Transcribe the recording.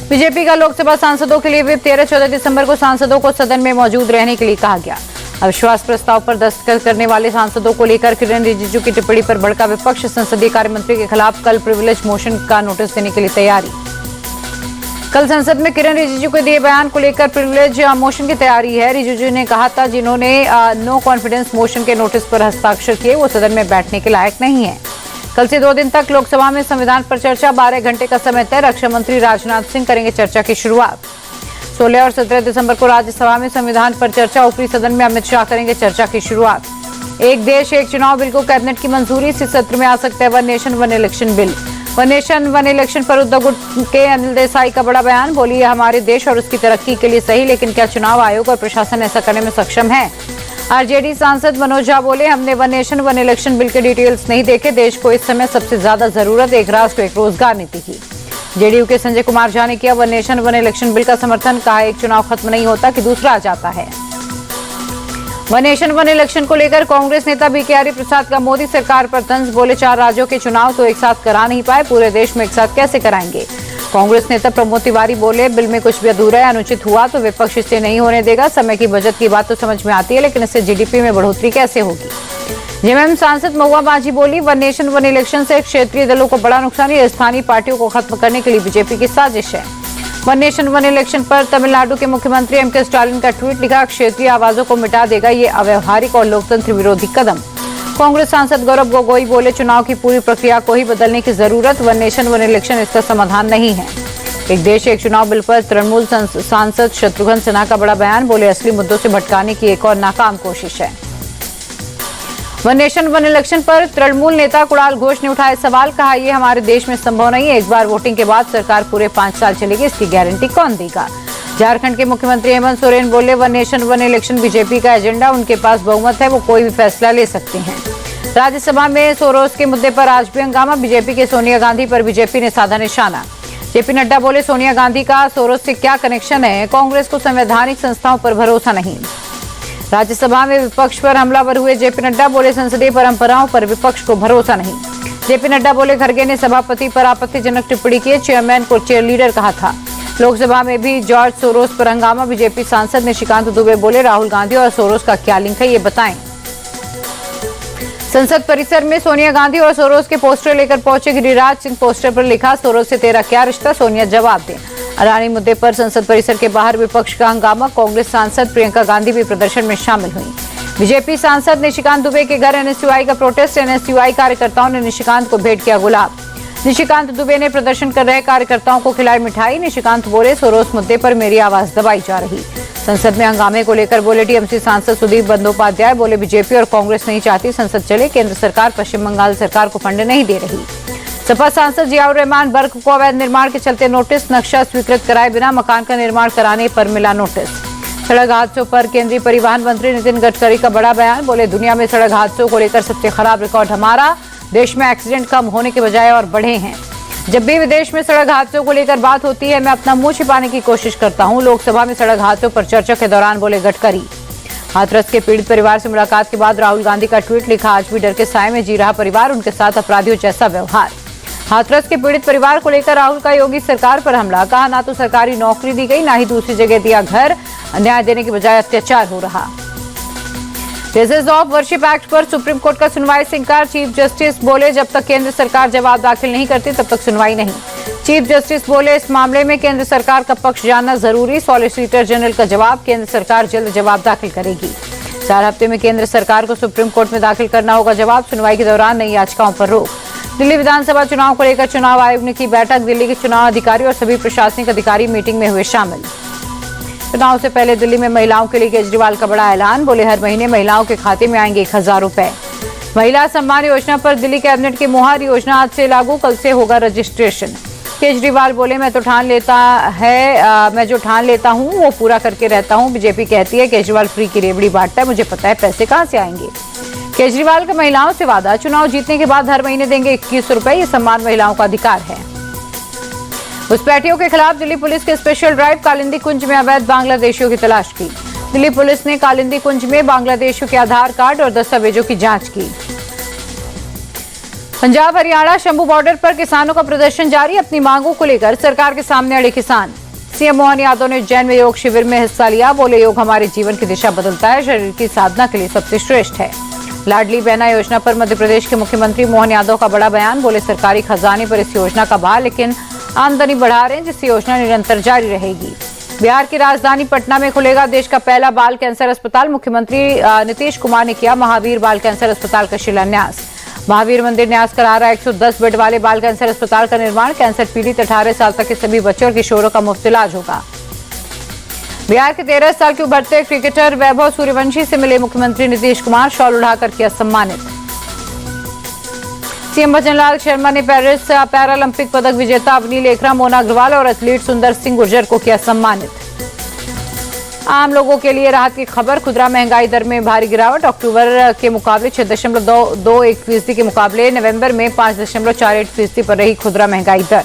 BJP का लोकसभा सांसदों के लिए व्हिप 13-14 दिसंबर को सांसदों को सदन में मौजूद रहने के लिए कहा गया। अविश्वास प्रस्ताव पर दस्तखत करने वाले सांसदों को लेकर किरण रिजिजू की टिप्पणी पर भड़का विपक्ष। संसदीय कार्य मंत्री के खिलाफ कल प्रिविलेज मोशन का नोटिस देने के लिए तैयारी। कल संसद में किरण रिजिजू के दिए बयान को लेकर प्रिविलेज मोशन की तैयारी है। रिजिजू ने कहा था जिन्होंने नो कॉन्फिडेंस मोशन के नोटिस पर हस्ताक्षर किए वो सदन में बैठने के लायक नहीं है। कल से 2 दिन तक लोकसभा में संविधान पर चर्चा, 12 घंटे का समय तय। रक्षा मंत्री राजनाथ सिंह करेंगे चर्चा की शुरुआत। 16 और 17 दिसंबर को राज्यसभा में संविधान पर चर्चा, ऊपरी सदन में अमित शाह करेंगे चर्चा की शुरुआत। एक देश एक चुनाव बिल को कैबिनेट की मंजूरी। इस सत्र में आ सकता है one nation one election bill. One nation one election पर उद्धव गुट के अनिल देसाई का बड़ा बयान। बोली ये हमारे देश और उसकी तरक्की के लिए सही, लेकिन क्या चुनाव आयोग और प्रशासन ऐसा करने में सक्षम है? आरजेडी सांसद मनोज झा बोले हमने one nation one election bill के डिटेल्स नहीं देखे। देश को इस समय सबसे ज्यादा जरूरत एक राष्ट्र एक रोजगार नीति की। जेडीयू के संजय कुमार झा ने किया one nation one election bill का समर्थन। कहा एक चुनाव खत्म नहीं होता कि दूसरा आ जाता है। वन नेशन वन इलेक्शन को लेकर कांग्रेस नेता बीके हरिप्रसाद का मोदी सरकार पर तंज। बोले 4 राज्यों के चुनाव तो एक साथ करा नहीं पाए, पूरे देश में एक साथ कैसे कराएंगे? कांग्रेस नेता प्रमोद तिवारी बोले बिल में कुछ भी अधूरा है, अनुचित हुआ तो विपक्ष इसे नहीं होने देगा। समय की बचत की बात तो समझ में आती है, लेकिन इससे जीडीपी में बढ़ोतरी कैसे होगी? जेएमएम सांसद महुआ बाजी बोली वन नेशन वन इलेक्शन से क्षेत्रीय दलों को बड़ा नुकसान। ये स्थानीय पार्टियों को खत्म करने के लिए बीजेपी की साजिश है। वन नेशन वन इलेक्शन पर तमिलनाडु के मुख्यमंत्री एमके स्टालिन का ट्वीट लिखा, क्षेत्रीय आवाजों को मिटा देगा ये अव्यवहारिक और लोकतंत्र विरोधी कदम। कांग्रेस सांसद गौरव गोगोई बोले चुनाव की पूरी प्रक्रिया को ही बदलने की जरूरत, वन नेशन वन इलेक्शन इसका समाधान नहीं है। एक देश एक चुनाव बिल पर तृणमूल सांसद शत्रुघ्न सिन्हा का बड़ा बयान। बोले असली मुद्दों से भटकाने की एक और नाकाम कोशिश है। वन नेशन वन इलेक्शन पर तृणमूल नेता कुणाल घोष ने उठाए सवाल। कहा ये हमारे देश में संभव नहीं है। एक बार वोटिंग के बाद सरकार पूरे 5 साल चलेगी, इसकी गारंटी कौन देगा? झारखंड के मुख्यमंत्री हेमंत सोरेन बोले one nation one election BJP का एजेंडा, उनके पास बहुमत है, वो कोई भी फैसला ले सकते हैं। राज्यसभा में सोरोस के मुद्दे पर आज भी हंगामा। बीजेपी के सोनिया गांधी पर बीजेपी ने साधा निशाना। जेपी नड्डा बोले सोनिया गांधी का सोरोस से क्या कनेक्शन है? कांग्रेस को संवैधानिक संस्थाओं पर भरोसा नहीं। राज्यसभा में विपक्ष पर हमलावर हुए जेपी नड्डा। बोले संसदीय परंपराओं पर विपक्ष को भरोसा नहीं। जेपी नड्डा बोले खड़गे ने सभापति पर आपत्तिजनक टिप्पणी की, चेयरमैन को चेयरलीडर कहा था। लोकसभा में भी जॉर्ज सोरोस पर हंगामा। बीजेपी सांसद निशिकांत दुबे बोले राहुल गांधी और सोरोस का क्या लिंक है ये बताएं। संसद परिसर में सोनिया गांधी और सोरोस के पोस्टर लेकर पहुंचे गिरिराज सिंह। पोस्टर पर लिखा सोरोस से तेरा क्या रिश्ता, सोनिया जवाब दें। अडानी मुद्दे पर संसद परिसर के बाहर विपक्ष का हंगामा। कांग्रेस सांसद प्रियंका गांधी भी प्रदर्शन में शामिल हुई। बीजेपी सांसद निशिकांत दुबे के घर एनएसयूआई का प्रोटेस्ट। एनएसयूआई कार्यकर्ताओं ने निशिकांत को भेंट किया गुलाब। निशिकांत दुबे ने प्रदर्शन कर रहे कार्यकर्ताओं को खिलाई मिठाई। निशिकांत बोले सोरोस मुद्दे पर मेरी आवाज दबाई जा रही। संसद में हंगामे को लेकर बोले टीएमसी सांसद सुदीप बंदोपाध्याय। बोले बीजेपी और कांग्रेस नहीं चाहती संसद चले, केंद्र सरकार पश्चिम बंगाल सरकार को फंड नहीं दे रही। सपा सांसद जियाउर रहमान बर्क को अवैध निर्माण के चलते नोटिस। नक्शा स्वीकृत कराए बिना मकान का निर्माण कराने पर मिला नोटिस। सड़क हादसों पर केंद्रीय परिवहन मंत्री नितिन गडकरी का बड़ा बयान। बोले दुनिया में सड़क हादसों को लेकर सबसे खराब रिकॉर्ड हमारा। देश में एक्सीडेंट कम होने के बजाय और बढ़े हैं। जब भी विदेश में सड़क हादसों को लेकर बात होती है मैं अपना मुंह छिपाने की कोशिश करता हूं। लोकसभा में सड़क हादसों पर चर्चा के दौरान बोले गडकरी। हाथरस के पीड़ित परिवार से मुलाकात के बाद राहुल गांधी का ट्वीट लिखा, आज भी डर के साए में जी रहा परिवार, उनके साथ अपराधियों जैसा व्यवहार। हाथरस के पीड़ित परिवार को लेकर राहुल का योगी सरकार पर हमला। कहा ना तो सरकारी नौकरी दी गई, ना ही दूसरी जगह दिया घर, न्याय देने के बजाय अत्याचार हो रहा। प्लेसेस ऑफ वर्शिप एक्ट पर सुप्रीम कोर्ट का सुनवाई से इंकार। चीफ जस्टिस बोले जब तक केंद्र सरकार जवाब दाखिल नहीं करती तब तक सुनवाई नहीं। चीफ जस्टिस बोले इस मामले में केंद्र सरकार का पक्ष जानना जरूरी। सॉलिसिटर जनरल का जवाब, केंद्र सरकार जल्द जवाब दाखिल करेगी। 4 हफ्ते में केंद्र सरकार को सुप्रीम कोर्ट में दाखिल करना होगा जवाब। सुनवाई के दौरान नई याचिकाओं पर रोक। दिल्ली विधानसभा चुनाव को लेकर चुनाव आयोग ने की बैठक। दिल्ली के चुनाव अधिकारी और सभी प्रशासनिक अधिकारी मीटिंग में हुए शामिल। चुनाव से पहले दिल्ली में महिलाओं के लिए केजरीवाल का बड़ा ऐलान। बोले हर महीने महिलाओं के खाते में आएंगे 1000 रुपए। महिला सम्मान योजना पर दिल्ली कैबिनेट की मुहर। योजना आज से लागू, कल से होगा रजिस्ट्रेशन। केजरीवाल बोले मैं जो ठान लेता हूं वो पूरा करके रहता हूं। बीजेपी कहती है केजरीवाल फ्री की रेवड़ी बांटता है, मुझे पता है पैसे कहां से आएंगे। केजरीवाल का महिलाओं से वादा, चुनाव जीतने के बाद हर महीने देंगे 21 रुपए। ये सम्मान महिलाओं का अधिकार है। घुसपैठियों के खिलाफ दिल्ली पुलिस के स्पेशल ड्राइव। कालिंदी कुंज में अवैध बांग्लादेशियों की तलाश की। दिल्ली पुलिस ने कालिंदी कुंज में बांग्लादेशियों के आधार कार्ड और दस्तावेजों की जांच की। पंजाब हरियाणा शंभू बॉर्डर पर किसानों का प्रदर्शन जारी। अपनी मांगों को लेकर सरकार के सामने अड़े किसान। सीएम मोहन यादव ने उज्जैन में योग शिविर में हिस्सा लिया। बोले, योग हमारे जीवन की दिशा बदलता है, शरीर की साधना के लिए सबसे श्रेष्ठ है। लाडली बहना योजना पर मध्य प्रदेश के मुख्यमंत्री मोहन यादव का बड़ा बयान। बोले, सरकारी खजाने पर इस योजना का भार, लेकिन आमदनी बढ़ा रहे हैं, जिससे योजना निरंतर जारी रहेगी। बिहार की राजधानी पटना में खुलेगा देश का पहला बाल कैंसर अस्पताल। मुख्यमंत्री नीतीश कुमार ने किया महावीर बाल कैंसर अस्पताल का शिलान्यास। महावीर मंदिर न्यास करा रहा 110 बेड वाले बाल कैंसर अस्पताल का निर्माण। कैंसर पीड़ित 18 साल तक के सभी बच्चों और किशोरों का मुफ्त इलाज होगा। बिहार के 13 साल के उभरते क्रिकेटर वैभव सूर्यवंशी से मिले मुख्यमंत्री नीतीश कुमार। शॉल उड़ाकर किया सम्मानित। सीएम भजनलाल शर्मा ने पेरिस पैरालंपिक पदक विजेता अवनी लेखरा, मोना अग्रवाल और एथलीट सुंदर सिंह गुर्जर को किया सम्मानित। आम लोगों के लिए राहत की खबर। खुदरा महंगाई दर में भारी गिरावट। अक्टूबर के मुकाबले 6.21% के मुकाबले नवंबर में 5.48% पर रही खुदरा महंगाई दर।